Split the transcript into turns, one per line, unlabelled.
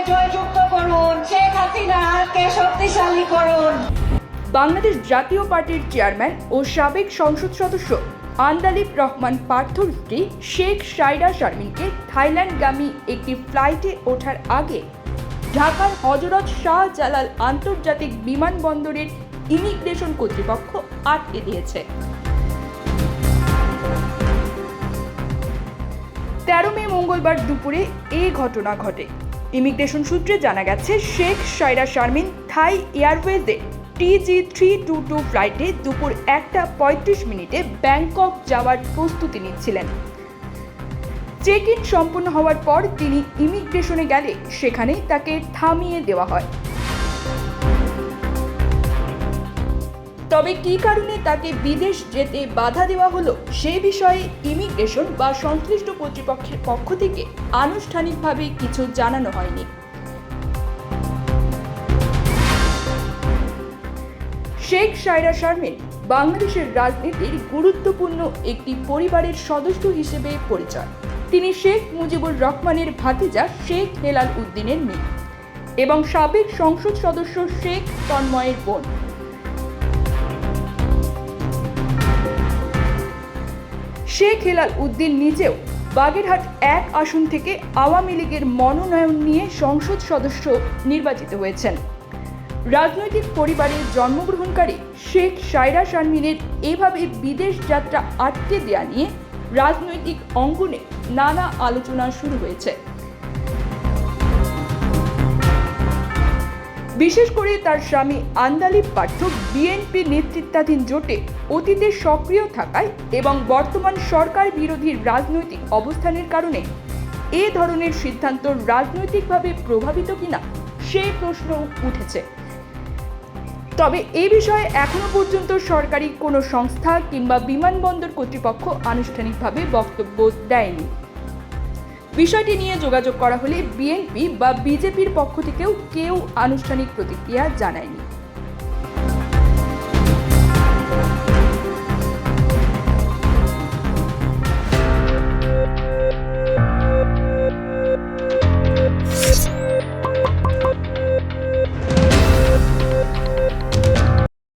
জয়যুক্ত করুন, শেখ হাসিনাকে শক্তিশালী করুন।
বাংলাদেশ জাতীয় পার্টির চেয়ারম্যান ও সাবেক সংসদ সদস্য আন্দালিব রহমান পার্থর স্ত্রী শেখ সায়রা শারমিনকে থাইল্যান্ডগামী একটি ফ্লাইটে ওঠার আগে ঢাকার হযরত শাহজালাল আন্তর্জাতিক বিমানবন্দরের ইমিগ্রেশন কর্তৃপক্ষ আটকে দিয়েছে। 13 মে মঙ্গলবার দুপুরে এই ঘটনা ঘটে। ইমিগ্রেশন সূত্রে জানা গেছে, শেখ সায়রা শারমিন থাই এয়ারওয়েজে TG322 ফ্লাইটে দুপুর 1:35 ব্যাংকক যাওয়ার প্রস্তুতি নিচ্ছিলেন। চেক ইন সম্পূর্ণ হওয়ার পর তিনি ইমিগ্রেশনে গেলে সেখানেই তাকে থামিয়ে দেওয়া হয়। তবে কী কারণে তাকে বিদেশ যেতে বাধা দেওয়া হলো সে বিষয়ে ইমিগ্রেশন বা সংশ্লিষ্ট কর্তৃপক্ষের পক্ষ থেকে আনুষ্ঠানিকভাবে কিছু জানানো হয়নি। শেখ সায়রা শারমিন বাংলাদেশের রাজনীতির গুরুত্বপূর্ণ একটি পরিবারের সদস্য হিসেবে পরিচয়। তিনি শেখ মুজিবুর রহমানের ভাতিজা শেখ হেলাল উদ্দিনের মেয়ে এবং সাবেক সংসদ সদস্য শেখ তন্ময়ের বোন। শেখ হেলাল উদ্দিন নিজেও বাগেরহাট 1 আসন থেকে আওয়ামী লীগের মনোনয়ন নিয়ে সংসদ সদস্য নির্বাচিত হয়েছেন। রাজনৈতিক পরিবারে জন্মগ্রহণকারী শেখ সায়রা শারমিনের এভাবে বিদেশ যাত্রা আটকে দেয়া নিয়ে রাজনৈতিক অঙ্গনে নানা আলোচনা শুরু হয়েছে। বিশেষ করে তার স্বামী আন্দালিব পার্থ বিএনপি নেতৃত্বাধীন জোটে অতীতে সক্রিয় থাকায় এবং বর্তমান সরকার বিরোধী রাজনৈতিক অবস্থানের কারণে এ ধরনের সিদ্ধান্ত রাজনৈতিকভাবে প্রভাবিত কিনা সেই প্রশ্ন উঠেছে। তবে এ বিষয়ে এখনো পর্যন্ত সরকারি কোনো সংস্থা কিংবা বিমানবন্দর কর্তৃপক্ষ আনুষ্ঠানিকভাবে বক্তব্য দেয়নি। বিষয়টি নিয়ে যোগাযোগ করা হলে বিএনপি বা বিজেপির পক্ষ থেকেও কেউ আনুষ্ঠানিক প্রতিক্রিয়া জানায়নি।